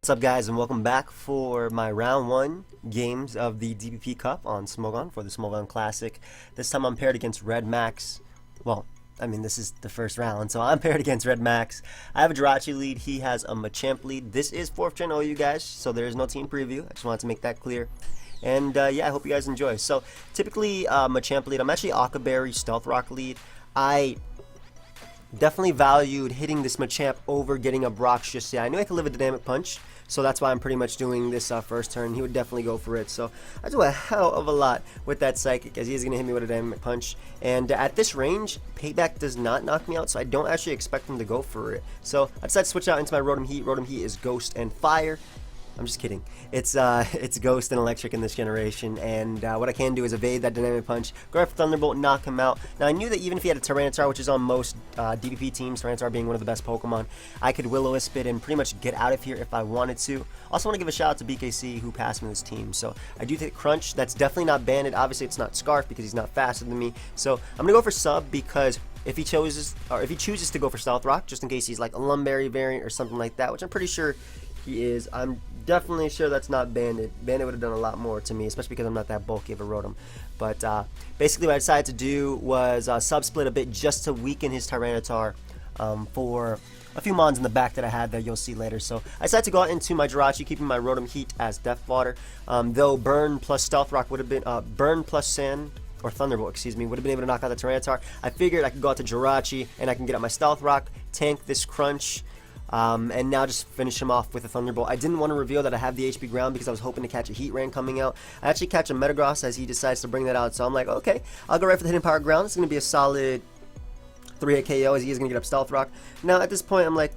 What's up, guys, and welcome back for my round 1 games of the DPP Cup on Smogon for the Smogon Classic. This time I'm paired against RedMaxx. Well, I mean, this is the first round, so I'm paired against RedMaxx. I have a Jirachi lead. He has a Machamp lead. This is 4th Gen OU, guys, so there is no team preview. I just wanted to make that clear. And yeah, I hope you guys enjoy. So typically, Machamp lead. I'm actually Akaberry Stealth Rock lead. I definitely valued hitting this Machamp over getting a Brock's just yet. I knew I could live a Dynamic Punch, so that's why I'm pretty much doing this first turn. He would definitely go for it. So I do a hell of a lot with that Psychic, as he is going to hit me with a Dynamic Punch. And at this range, Payback does not knock me out, so I don't actually expect him to go for it. So I decided to switch out into my Rotom Heat. Rotom Heat is Ghost and Fire. I'm just kidding. It's Ghost and Electric in this generation, and what I can do is evade that Dynamic Punch, go after Thunderbolt, knock him out. Now, I knew that even if he had a Tyranitar, which is on most DPP teams, Tyranitar being one of the best Pokemon, I could Will-O-Wisp it and pretty much get out of here if I wanted to. Also want to give a shout out to BKC, who passed me this team. So I do think Crunch, that's definitely not banded. Obviously, it's not Scarf because he's not faster than me. So I'm going to go for Sub because if he chooses to go for Stealth Rock, just in case he's like a Lumberry variant or something like that, which I'm pretty sure he is. I'm definitely sure that's not Bandit. Bandit would have done a lot more to me, especially because I'm not that bulky of a Rotom. But basically what I decided to do was sub-split a bit just to weaken his Tyranitar for a few mons in the back that I had that you'll see later. So I decided to go out into my Jirachi, keeping my Rotom Heat as Death Water. Though Burn plus Stealth Rock would have been, Burn plus Sand, or Thunderbolt, excuse me, would have been able to knock out the Tyranitar. I figured I could go out to Jirachi and I can get out my Stealth Rock, tank this Crunch, and now just finish him off with a Thunderbolt. I didn't want to reveal that I have the HP ground because I was hoping to catch a Heatran coming out. I actually catch a Metagross as he decides to bring that out, so I'm like, okay, I'll go right for the Hidden Power ground. It's going to be a solid 3-hit KO as he is going to get up Stealth Rock. Now at this point I'm like,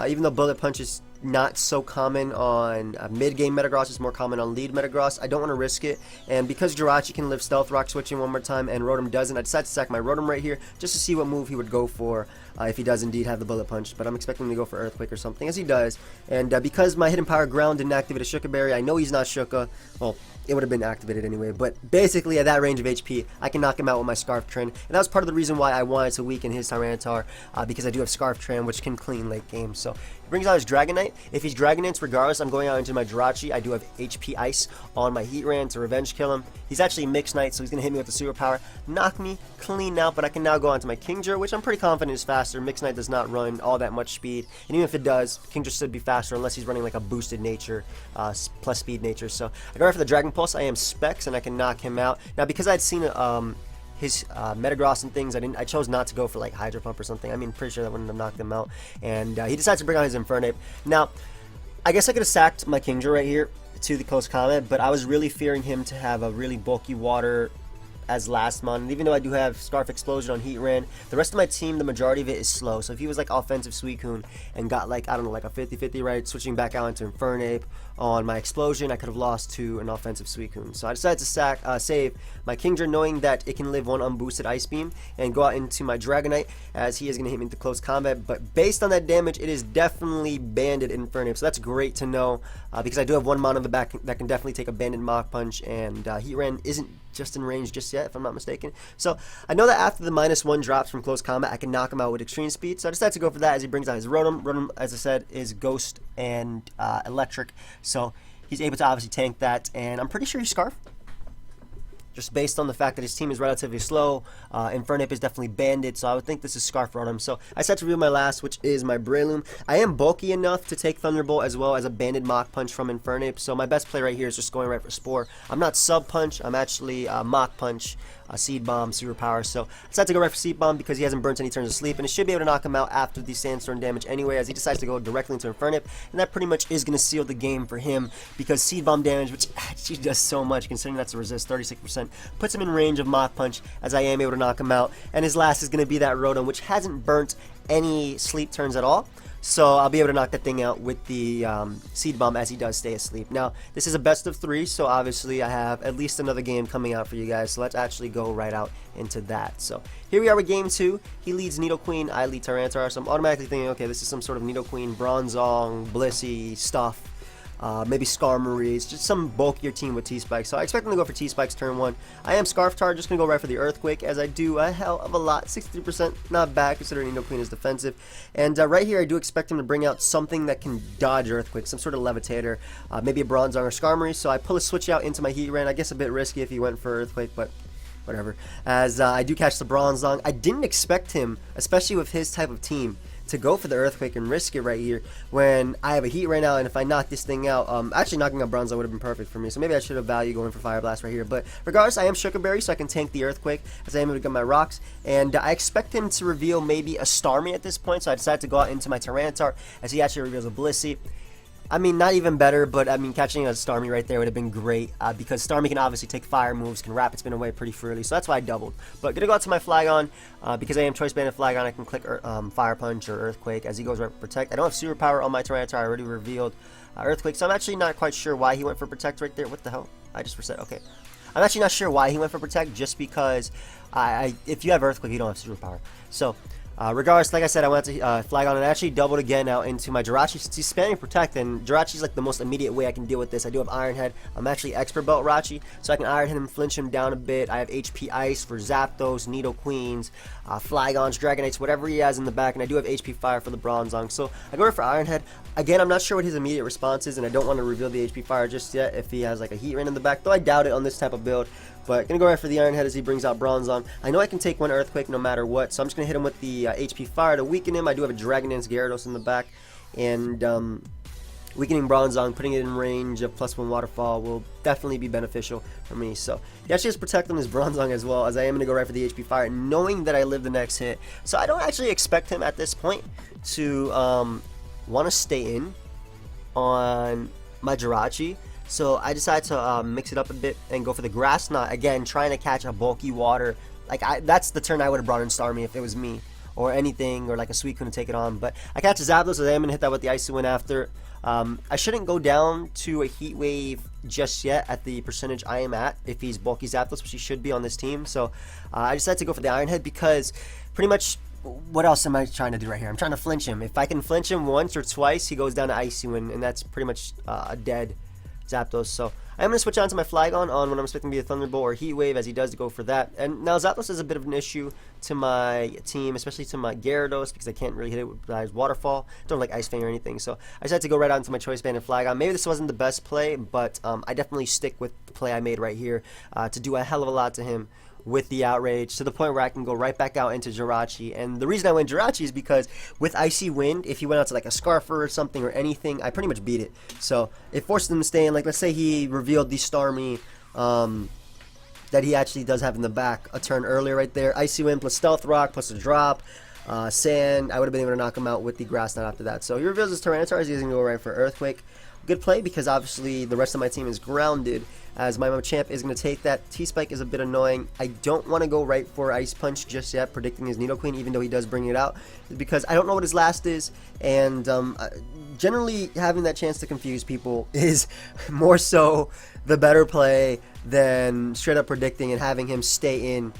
even though Bullet Punch is not so common on mid-game Metagross, it's more common on lead Metagross, I don't want to risk it, and because Jirachi can live Stealth Rock switching one more time and Rotom doesn't, I decided to sack my Rotom right here just to see what move he would go for if he does indeed have the Bullet Punch, but I'm expecting him to go for Earthquake or something, as he does, and because my Hidden Power ground didn't activate a Shuka Berry, I know he's not Shuka, well, it would have been activated anyway, but basically at that range of HP, I can knock him out with my Scarf Trend, and that was part of the reason why I wanted to weaken his Tyranitar, because I do have Scarf Trend, which can clean late game. So he brings out his Dragonite. If he's Dragonite, regardless, I'm going out into my Jirachi. I do have HP Ice on my Heatran to revenge kill him. He's actually Mixed Knight, so he's going to hit me with the Superpower, knock me clean out, but I can now go onto my Kingdra, which I'm pretty confident is faster. Mixed Knight does not run all that much speed, and even if it does, Kingdra should be faster unless he's running like a boosted nature, plus speed nature. So I go right for the Dragon Pulse. I am Specs, and I can knock him out. Now, because I'd seen his Metagross and things, I chose not to go for like Hydro Pump or something. I mean, pretty sure that wouldn't have knocked him out. And he decides to bring out his Infernape. Now, I guess I could have sacked my Kingdra right here to the close combat, but I was really fearing him to have a really bulky water as last mon, and even though I do have Scarf Explosion on Heatran, the rest of my team, the majority of it is slow. So if he was like offensive Suicune and got like, I don't know, like a 50-50 right, switching back out into Infernape on my Explosion, I could have lost to an offensive Suicune. So I decided to save my Kingdra, knowing that it can live one unboosted Ice Beam, and go out into my Dragonite as he is going to hit me into close combat. But based on that damage, it is definitely banded Infernape, so that's great to know, because I do have one mon in the back that can definitely take a banded Mach Punch, and Heatran isn't just in range just yet, if I'm not mistaken. So I know that after the -1 drops from close combat, I can knock him out with extreme speed. So I decided to go for that as he brings out his Rotom. Rotom, as I said, is Ghost and Electric, so he's able to obviously tank that, and I'm pretty sure he's Scarf. Just based on the fact that his team is relatively slow, Infernape is definitely banded, so I would think this is Scarf Rotom. So I decided to reveal my last, which is my Breloom. I am bulky enough to take Thunderbolt as well as a banded Mach Punch from Infernape, so my best play right here is just going right for Spore. I'm not Sub Punch, I'm actually Mach Punch, Seed Bomb, Superpower. So I decided to go right for Seed Bomb because he hasn't burnt any turns of sleep, and it should be able to knock him out after the Sandstorm damage anyway, as he decides to go directly into Infernape, and that pretty much is going to seal the game for him, because Seed Bomb damage, which actually does so much considering that's a resist, 36%, puts him in range of Mach Punch, as I am able to knock him out, and his last is going to be that Rotom, which hasn't burnt any sleep turns at all. So I'll be able to knock that thing out with the Seed Bomb as he does stay asleep. Now, this is a best of 3, so obviously I have at least another game coming out for you guys. So let's actually go right out into that. So here we are with game 2. He leads Nidoqueen, I lead Tyranitar. So I'm automatically thinking, okay, this is some sort of Nidoqueen, Bronzong, Blissey stuff. maybe Skarmories, just some bulkier team with T-Spikes. So I expect him to go for T-Spikes turn 1. I am Scarf Tar, just going to go right for the Earthquake, as I do a hell of a lot. 63%, not bad considering Nidoqueen is defensive. And right here I do expect him to bring out something that can dodge Earthquake, some sort of Levitator, maybe a Bronzong or Skarmory. So I pull a switch out into my Heatran. I guess a bit risky if he went for Earthquake, but whatever. As I do catch the Bronzong. I didn't expect him, especially with his type of team, to go for the Earthquake and risk it right here when I have a Heat right now, and if I knock this thing out, actually knocking out Bronzong would have been perfect for me, so maybe I should have valued going for Fire Blast right here. But regardless, I am Sugar Berry, so I can tank the Earthquake as I am able to get my rocks, and I expect him to reveal maybe a Starmie at this point, so I decided to go out into my Tyranitar as he actually reveals a Blissey. I mean, not even better, but I mean, catching a Starmie right there would have been great, because Starmie can obviously take fire moves, can wrap its spin away pretty freely, so that's why I doubled. But gonna go out to my Flygon, because I am Choice Banded Flygon, I can click Fire Punch or Earthquake as he goes right for Protect. I don't have Superpower on my Tyranitar, I already revealed Earthquake, so I'm actually not quite sure why he went for Protect right there. What the hell? I just reset, okay. I'm actually not sure why he went for Protect, just because if you have Earthquake, you don't have Superpower. So, regardless, like I said, I went to Flygon and actually doubled again out into my Jirachi since he's spamming Protect, and Jirachi's like the most immediate way I can deal with this. I do have Iron Head. I'm actually Expert Belt Jirachi, so I can Iron Head him, flinch him down a bit. I have HP Ice for Zapdos, Nidoqueens, Flygons, Dragonites, whatever he has in the back, and I do have HP Fire for the Bronzong. So I go for Iron Head. Again, I'm not sure what his immediate response is, and I don't want to reveal the HP Fire just yet if he has like a Heatran in the back, though I doubt it on this type of build. But gonna go right for the Iron Head as he brings out Bronzong. I know I can take one Earthquake no matter what, so I'm just gonna hit him with the HP Fire to weaken him. I do have a Dragon Dance Gyarados in the back, and weakening Bronzong, putting it in range of +1 Waterfall will definitely be beneficial for me. So he actually has Protect on his Bronzong as well, as I am gonna go right for the HP Fire, knowing that I live the next hit. So I don't actually expect him at this point to want to stay in on my Jirachi. So I decided to mix it up a bit and go for the Grass Knot again, trying to catch a bulky water. Like that's the turn I would have brought in Starmie if it was me, or anything, or like a Suicune to take it on. But I catch a Zapdos, so I am gonna hit that with the Icy Wind after. I shouldn't go down to a Heat Wave just yet at the percentage I am at if he's bulky Zapdos, which he should be on this team. So I decided to go for the Iron Head because pretty much. What else am I trying to do right here? I'm trying to flinch him. If I can flinch him once or twice, he goes down to Icy Wind, and that's pretty much a dead Zapdos. So I'm going to switch on to my Flygon on when I'm expecting to be a Thunderbolt or Heat Wave, as he does go for that. And now Zapdos is a bit of an issue to my team, especially to my Gyarados, because I can't really hit it with his Waterfall. Don't like Ice Fang or anything. So I decided to go right out into my Choice Banded Flygon. Maybe this wasn't the best play, but I definitely stick with the play I made right here to do a hell of a lot to him with the Outrage, to the point where I can go right back out into Jirachi. And the reason I went Jirachi is because with Icy Wind, if he went out to like a Scarfer or something or anything, I pretty much beat it. So it forced him to stay in. Like, let's say he revealed the Starmie that he actually does have in the back a turn earlier right there. Icy Wind plus Stealth Rock plus a drop. Sand, I would have been able to knock him out with the Grass Knot after that. So he reveals his Tyranitar, he's going to go right for Earthquake. Good play, because obviously the rest of my team is grounded, as my Machamp is going to take that. T-Spike is a bit annoying. I don't want to go right for Ice Punch just yet, predicting his Nidoqueen, even though he does bring it out, because I don't know what his last is, and generally having that chance to confuse people is more so the better play than straight up predicting and having him stay in.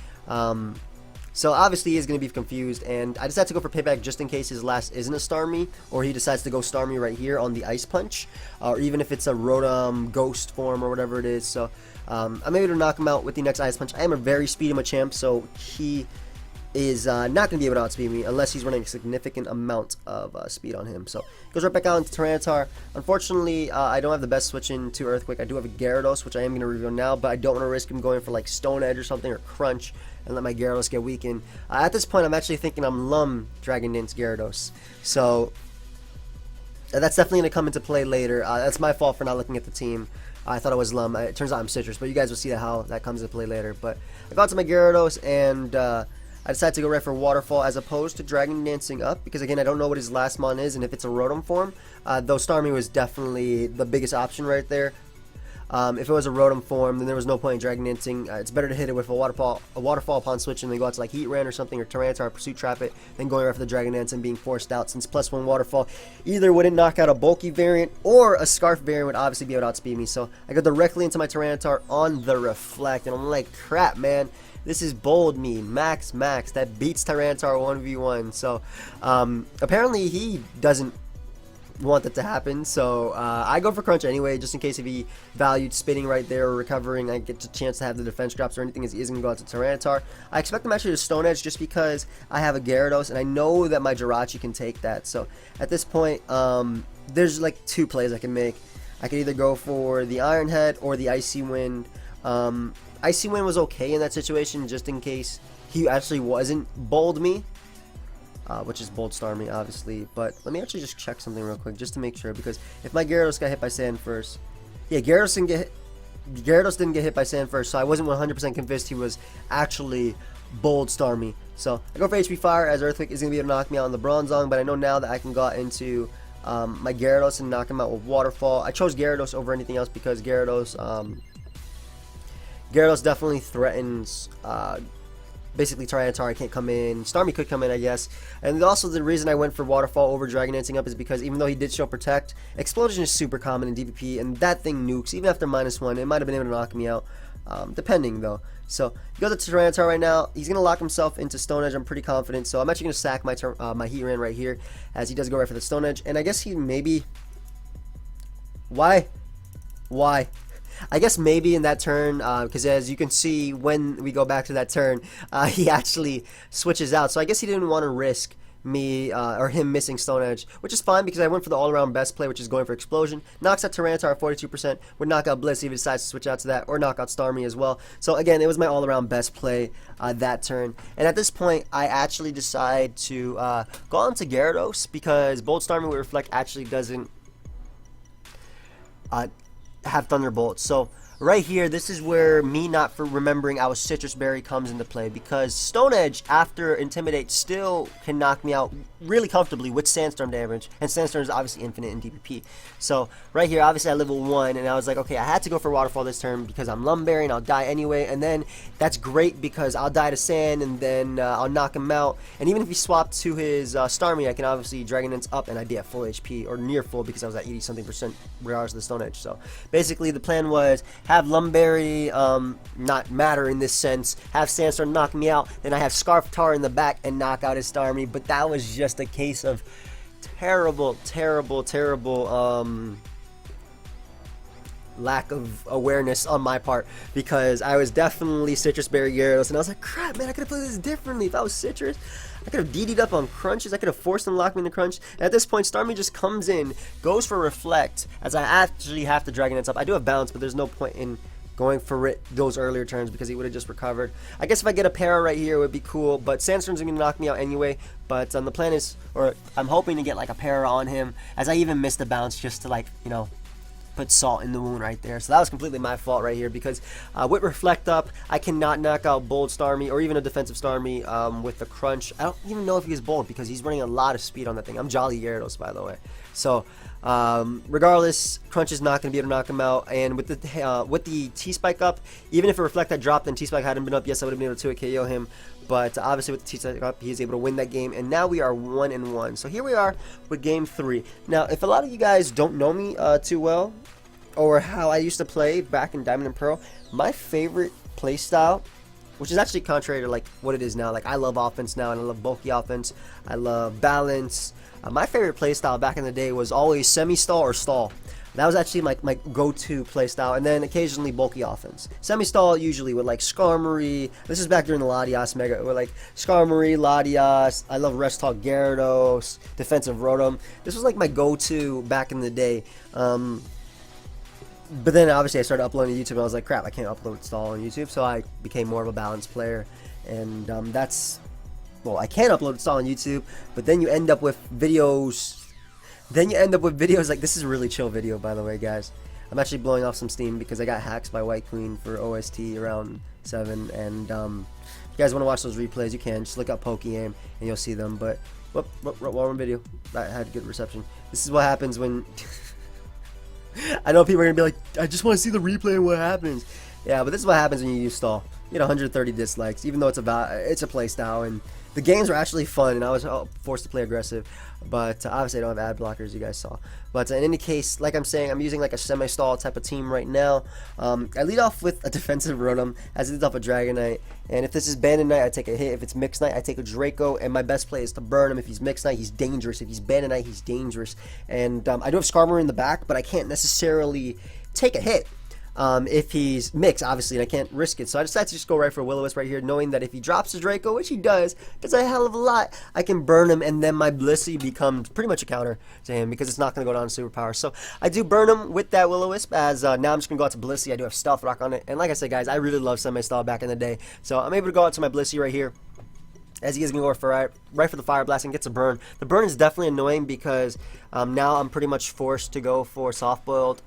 So obviously he is going to be confused, and I decided to go for Payback just in case his last isn't a Starmie, or he decides to go Starmie right here on the Ice Punch, or even if it's a Rotom Ghost form or whatever it is. So I'm able to knock him out with the next Ice Punch. I am a very speedy Machamp, so he is not going to be able to outspeed me unless he's running a significant amount of speed on him. So goes right back out into Tyranitar. Unfortunately, I don't have the best switch into Earthquake. I do have a Gyarados, which I am going to reveal now, but I don't want to risk him going for like Stone Edge or something, or Crunch, and let my Gyarados get weakened. At this point, I'm actually thinking I'm Lum Dragon Dance Gyarados. So that's definitely going to come into play later. That's my fault for not looking at the team. I thought it was Lum. It turns out I'm Citrus, but you guys will see how that comes into play later. But I got to my Gyarados, and I decided to go right for Waterfall as opposed to Dragon Dancing up, because again, I don't know what his last mon is, and if it's a Rotom form, though Starmie was definitely the biggest option right there. If it was a Rotom form, then there was no point in Dragon Dancing. It's better to hit it with a Waterfall upon switch, and then go out to like Heatran or something, or Tyranitar, or Pursuit Trap it, then going right for the Dragon Dance and being forced out, since +1 Waterfall either wouldn't knock out a bulky variant, or a Scarf variant would obviously be able to outspeed me. So I go directly into my Tyranitar on the Reflect, and I'm like, crap, man. This is bold me, Max, that beats Tyranitar 1v1. So apparently he doesn't want that to happen. So I go for crunch anyway, just in case if he valued spinning right there or recovering, I get a chance to have the defense drops or anything, as he isn't going to go out to Tyranitar. I expect him actually to Stone Edge just because I have a Gyarados and I know that my Jirachi can take that. So at this point, there's like two plays I can make. I could either go for the Iron Head or the Icy Wind. Icy Wind was okay in that situation, just in case he actually wasn't Bold me. Which is Bold Star me, obviously. But let me actually just check something real quick, just to make sure. Because if my Gyarados got hit by Sand first... Yeah, Gyarados didn't get hit by Sand first, so I wasn't 100% convinced he was actually Bold Star me. So I go for HP Fire, as Earthquake is going to be able to knock me out on the Bronzong. But I know now that I can go out into my Gyarados and knock him out with Waterfall. I chose Gyarados over anything else because Gyarados definitely threatens... basically Tyranitar can't come in. Starmie could come in, I guess. And also the reason I went for Waterfall over Dragon Dancing up is because even though he did show Protect, Explosion is super common in DPP, and that thing nukes. Even after -1, it might have been able to knock me out. Depending though. So he goes to Tyranitar right now. He's gonna lock himself into Stone Edge. I'm pretty confident. So I'm actually gonna sack my my Heatran right here, as he does go right for the Stone Edge. And I guess he maybe... Why? I guess maybe in that turn, because as you can see when we go back to that turn, he actually switches out. So I guess he didn't want to risk me or him missing Stone Edge, which is fine because I went for the all-around best play, which is going for Explosion. Knocks out Tyranitar at 42%, would knock out Bliss if he decides to switch out to that, or knock out Starmie as well. So again, it was my all-around best play that turn. And at this point, I actually decide to go on to Gyarados because Bold Starmie with Reflect actually doesn't have Thunderbolt. So right here, this is where me not for remembering I was Citrus Berry comes into play, because Stone Edge after Intimidate still can knock me out really comfortably with Sandstorm damage, and Sandstorm is obviously infinite in DPP. So right here, obviously I level 1, and I was like, okay, I had to go for Waterfall this turn because I'm Lumberry and I'll die anyway, and then that's great because I'll die to Sand and then I'll knock him out. And even if he swapped to his Starmie, I can obviously Dragon Dance up and I'd be at full HP or near full because I was at 80 something percent regardless of the Stone Edge. So basically the plan was have Lumberry not matter in this sense, have Sandstorm knock me out, then I have Scarf Tar in the back and knock out his Starmie. But that was just a case of terrible lack of awareness on my part, because I was definitely Citrus Berry Gyarados, and I was like, crap, man, I could have played this differently. If I was Citrus, I could have DD'd up on crunches. I could have forced him to lock me in the crunch. And at this point, Starmie just comes in, goes for Reflect, as I actually have to Dragon Dance up. I do have Bounce, but there's no point in going for it those earlier turns because he would have just recovered. I guess if I get a Para right here, it would be cool, but Sandstorm's going to knock me out anyway. But the plan is, or I'm hoping to get like a Para on him, as I even missed a Bounce just to, like, you know, put salt in the wound right there. So that was completely my fault right here, because with Reflect up, I cannot knock out Bold Starmie or even a defensive Starmie with the Crunch. I don't even know if he's Bold because he's running a lot of speed on that thing. I'm Jolly Gyarados, by the way. So regardless, Crunch is not going to be able to knock him out. And with the T-Spike up, even if a Reflect had dropped and T-Spike hadn't been up, yes, I would have been able to KO him. But obviously with the T-Spike up, he's able to win that game. And now we are 1-1. So here we are with game 3. Now, if a lot of you guys don't know me too well, or how I used to play back in Diamond and Pearl, my favorite playstyle, which is actually contrary to like what it is now. Like, I love offense now, and I love bulky offense. I love balance. My favorite playstyle back in the day was always semi-stall or stall. That was actually my go-to playstyle, and then occasionally bulky offense. Semi-stall usually with like Skarmory. This is back during the Latias Mega. With like Skarmory, Latias. I love Rest Talk Gyarados, defensive Rotom. This was like my go-to back in the day. But then obviously I started uploading to YouTube, and I was like, crap, I can't upload stall on YouTube, so I became more of a balanced player. And that's, well, I can upload stall on YouTube, but then you end up with videos. Then you end up with videos like this. Is a really chill video, by the way, guys. I'm actually blowing off some steam because I got hacks by White Queen for OST around 7. And if you guys want to watch those replays, you can. Just look up pokeaim and you'll see them. But one video that had good reception. This is what happens when I know people are gonna be like, I just want to see the replay and what happens. Yeah, but this is what happens when you use stall. You get 130 dislikes, even though it's a play style, and the games were actually fun, and I was forced to play aggressive. But obviously, I don't have ad blockers, you guys saw. But in any case, like I'm saying, I'm using like a semi-stall type of team right now. I lead off with a defensive Rotom, as I lead off a Dragonite. And if this is Bandit Knight, I take a hit. If it's Mixed Knight, I take a Draco. And my best play is to burn him. If he's Mixed Knight, he's dangerous. If he's Bandit Knight, he's dangerous. And I do have Skarmory in the back, but I can't necessarily take a hit. If he's mixed, obviously, and I can't risk it. So I decided to just go right for a Will-O-Wisp right here, knowing that if he drops the Draco, which he does a hell of a lot, I can burn him, and then my Blissey becomes pretty much a counter to him because it's not going to go down to Superpower. So I do burn him with that Will-O-Wisp, as now I'm just going to go out to Blissey. I do have Stealth Rock on it, and like I said, guys, I really love Semi-Stall back in the day. So I'm able to go out to my Blissey right here, as he is going to go for right for the Fire Blast and gets a burn. The burn is definitely annoying because now I'm pretty much forced to go for Soft Boiled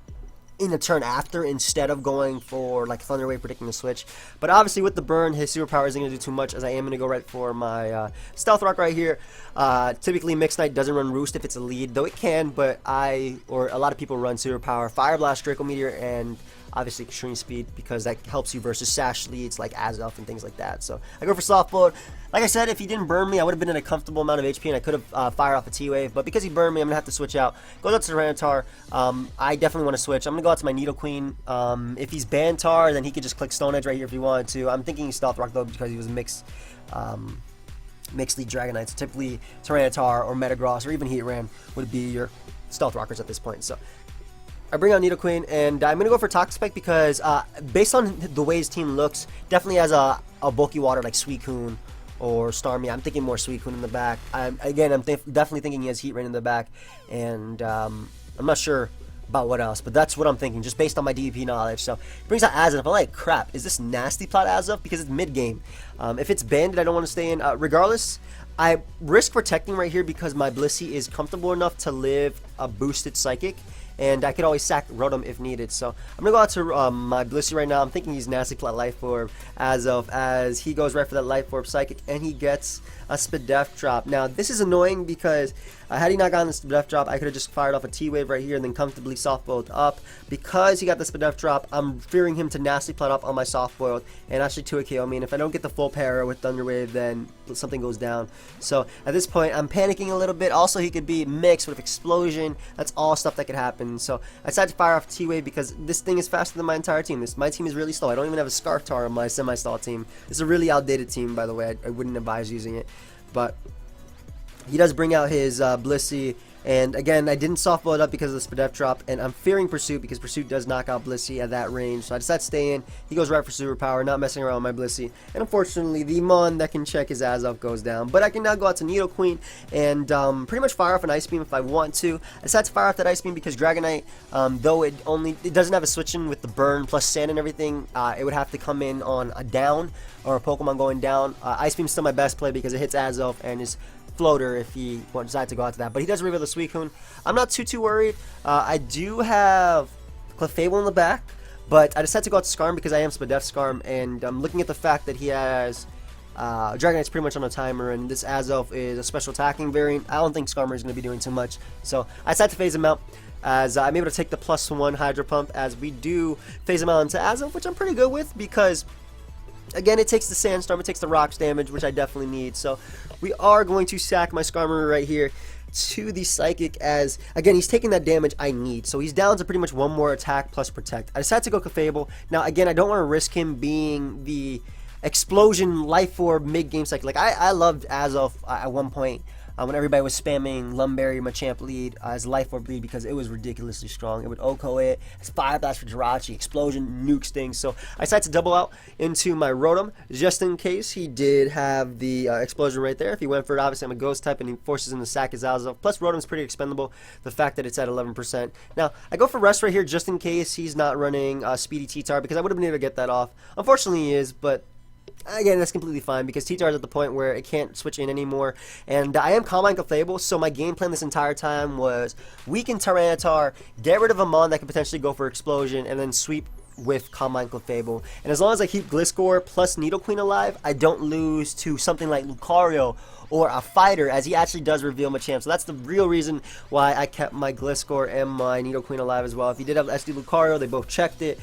in the turn after instead of going for like Thunder Wave predicting the switch. But obviously with the burn, his superpower isn't going to do too much, as I am going to go right for my Stealth Rock right here. Typically Mixed Knight doesn't run Roost if it's a lead, though it can, but a lot of people run superpower, Fire Blast, Draco Meteor, and obviously Extreme Speed, because that helps you versus Sash leads like Azelf and things like that. So I go for Soft Boiled. Like I said, if he didn't burn me, I would have been in a comfortable amount of HP, and I could have fired off a T-Wave. But because he burned me, I'm going to have to switch out. Goes out to Tyranitar. I definitely want to switch. I'm going to go out to my Nidoqueen. If he's Bantar, then he could just click Stone Edge right here if he wanted to. I'm thinking he's Stealth Rock, though, because he was mixed lead Dragonite. So typically Tyranitar or Metagross or even Heatran would be your Stealth Rockers at this point. So I bring out Nidoqueen, and I'm going to go for Toxic Spike because based on the way his team looks, definitely has a bulky water like Suicune or Starmie. I'm thinking more Suicune in the back. I'm definitely thinking he has Heatran in the back, and I'm not sure about what else, but that's what I'm thinking, just based on my DPP knowledge. So he brings out Azelf. I'm like, crap, is this nasty plot Azelf? Because it's mid-game. If it's Bandit, I don't want to stay in. Regardless, I risk protecting right here because my Blissey is comfortable enough to live a boosted Psychic, and I could always sack Rotom if needed. So I'm going to go out to my Blissey right now. I'm thinking he's Nasty Plot Life Orb Azelf, as he goes right for that Life Orb Psychic, and he gets a Spadef Drop. Now, this is annoying because had he not gotten the Spadef Drop, I could have just fired off a T-Wave right here and then comfortably Soft Boiled up. Because he got the Spadef Drop, I'm fearing him to Nasty Plot up on my Soft Boiled and actually 2 KO me. And if I don't get the full para with Thunder Wave, then something goes down. So at this point, I'm panicking a little bit. Also, he could be mixed with Explosion. That's all stuff that could happen. So I decided to fire off T-Wave because this thing is faster than my entire team. My team is really slow. I don't even have a Scarftar on my semi-stall team. It's a really outdated team, by the way. I wouldn't advise using it. But he does bring out his Blissey, and again, I didn't soft blow it up because of the Spadef Drop, and I'm fearing Pursuit because Pursuit does knock out Blissey at that range, so I decided to stay in. He goes right for Superpower, not messing around with my Blissey, and unfortunately, the Mon that can check his Azelf goes down, but I can now go out to Nidoqueen and pretty much fire off an Ice Beam if I want to. I decided to fire off that Ice Beam because Dragonite, though it doesn't have a switch in with the burn plus sand and everything, it would have to come in on a down or a Pokemon going down. Ice Beam's still my best play because it hits Azelf and is Floater if he decides to go out to that, but he does reveal the Suicune. I'm not too worried. I do have Clefable in the back, but I decided to go out to Skarm because I am Spadef Skarm, and I'm looking at the fact that he has Dragonite's pretty much on a timer, and this Azelf is a special attacking variant. I don't think Skarmory is going to be doing too much, so I decided to phase him out, as I'm able to take the +1 Hydro Pump, as we do phase him out into Azelf, which I'm pretty good with because, again, it takes the Sandstorm, it takes the Rocks damage, which I definitely need. So we are going to sack my Skarmory right here to the Psychic, as, again, he's taking that damage I need. So he's down to pretty much one more attack plus Protect. I decided to go Clefable. Now, again, I don't want to risk him being the Explosion Life Orb mid-game Psychic. Like, I loved Azelf at one point. When everybody was spamming Lumberry, Machamp lead, as Life Orb lead because it was ridiculously strong. It would Oko it, it's Fire Blast for Jirachi, Explosion, Nuke Sting. So I decided to double out into my Rotom just in case he did have the Explosion right there. If he went for it, obviously I'm a Ghost type and he forces him to sack his Azelf. Plus Rotom's pretty expendable, the fact that it's at 11%. Now I go for Rest right here just in case he's not running Speedy T-Tar because I would have been able to get that off. Unfortunately he is, but again, that's completely fine because T-Tar is at the point where it can't switch in anymore. And I am Calm Mind Clefable, so my game plan this entire time was weaken Tyranitar, get rid of a Mon that could potentially go for Explosion, and then sweep with Calm Mind Clefable. And as long as I keep Gliscor plus Nidoqueen alive, I don't lose to something like Lucario or a fighter, as he actually does reveal Machamp. So that's the real reason why I kept my Gliscor and my Nidoqueen alive as well. If he did have SD Lucario, they both checked it.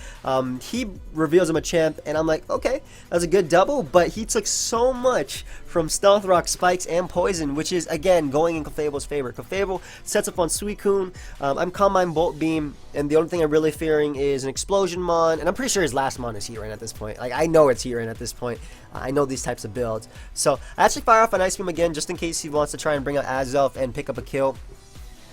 He reveals a Machamp, and I'm like, okay, that's a good double, but he took so much from Stealth Rock, Spikes, and Poison, which is, again, going in Clefable's favor. Clefable sets up on Suicune. I'm Calm Mind Bolt Beam, and the only thing I'm really fearing is an Explosion Mon, and I'm pretty sure his last Mon is Heatran at this point. Like, I know it's Heatran at this point. I know these types of builds. So, I actually fire off an Ice Beam again, just in case he wants to try and bring out Azelf and pick up a kill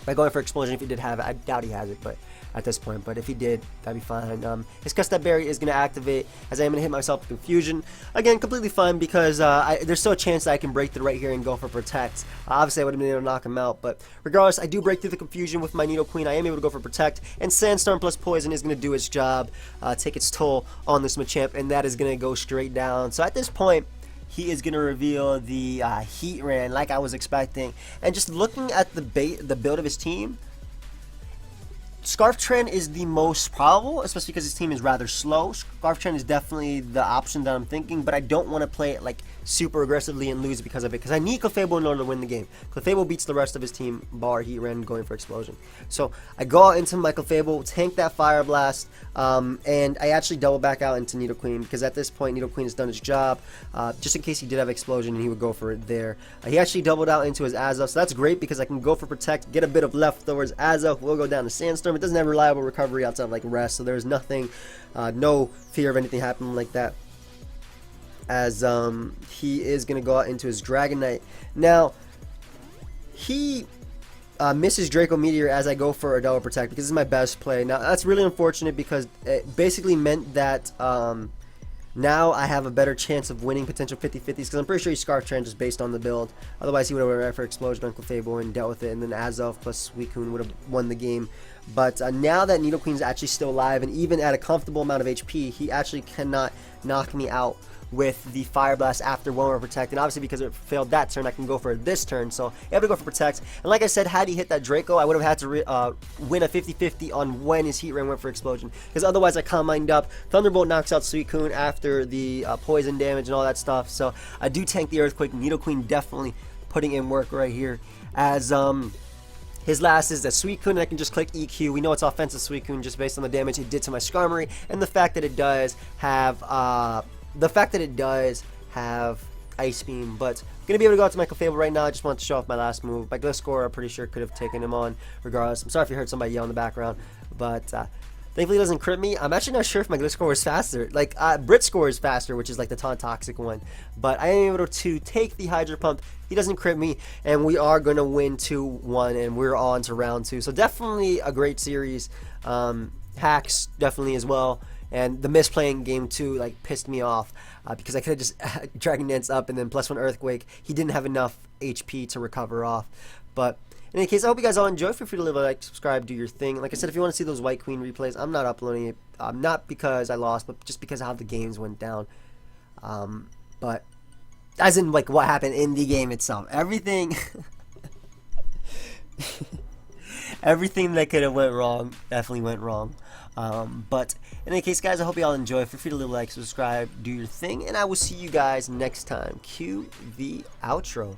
by going for Explosion. If he did have it, I doubt he has it, but at this point, but if he did, that'd be fine. His Custap Berry is going to activate, as I am going to hit myself with Confusion. Again, completely fine, because there's still a chance that I can break through right here and go for Protect. Obviously, I would have been able to knock him out, but regardless, I do break through the Confusion with my Nidoqueen. I am able to go for Protect, and Sandstorm plus Poison is going to do its job, take its toll on this Machamp, and that is going to go straight down. So at this point, he is going to reveal the Heatran like I was expecting, and just looking at the build of his team, Scarftrend is the most probable, especially because his team is rather slow. Scarftrend is definitely the option that I'm thinking, but I don't want to play it like super aggressively and lose because of it, because I need Clefable in order to win the game. Clefable beats the rest of his team, bar Heatran going for Explosion. So I go out into my Clefable, tank that Fire Blast, and I actually double back out into Nidoqueen, because at this point Nidoqueen has done its job, just in case he did have Explosion, and he would go for it there. He actually doubled out into his Azelf, so that's great because I can go for Protect, get a bit of leftovers. Azelf will go down to Sandstorm. It doesn't have reliable recovery outside of like Rest, so there's nothing, no fear of anything happening like that, as he is going to go out into his Dragonite. Now, he misses Draco Meteor as I go for a double Protect, because this is my best play. Now, that's really unfortunate, because it basically meant that now I have a better chance of winning potential 50-50s, because I'm pretty sure he Scarf Trend just based on the build. Otherwise, he would have went right for Explosion on Clefable and dealt with it, and then Azelf plus Suicune would have won the game. But now that Nidoqueen's actually still alive, and even at a comfortable amount of HP, he actually cannot knock me out with the Fire Blast after one more Protect. And obviously, because it failed that turn, I can go for this turn. So I have to go for Protect. And like I said, had he hit that Draco, I would have had to win a 50-50 on when his Heatran went for Explosion, because otherwise I Calm Mind up. Thunderbolt knocks out Suicune after the poison damage and all that stuff. So I do tank the Earthquake. Nidoqueen definitely putting in work right here, as his last is the Suicune, and I can just click EQ. We know it's offensive Suicune just based on the damage it did to my Skarmory, and the fact that it does have Ice Beam. But I'm gonna be able to go out to my Clefable right now. I just want to show off my last move. My Gliscor, I'm pretty sure, could have taken him on regardless. I'm sorry if you heard somebody yell in the background, but thankfully it doesn't crit me. I'm actually not sure if my Gliscor is faster. Like, Britscore is faster, which is like the Toxic one. But I am able to take the Hydro Pump. He doesn't crit me, and we are going to win 2-1, and we're on to round 2. So definitely a great series. Hacks definitely as well. And the misplaying game 2 like pissed me off, because I could have just Dragon Dance up and then +1 Earthquake. He didn't have enough HP to recover off. But in any case, I hope you guys all enjoy. Feel free to leave a like, subscribe, do your thing. Like I said, if you want to see those White Queen replays, I'm not uploading it. Not because I lost, but just because of how the games went down. But as in like what happened in the game itself. Everything everything that could have went wrong definitely went wrong. But in any case, guys, I hope you all enjoy. Feel free to leave a like, subscribe, do your thing, and I will see you guys next time. Cue the outro.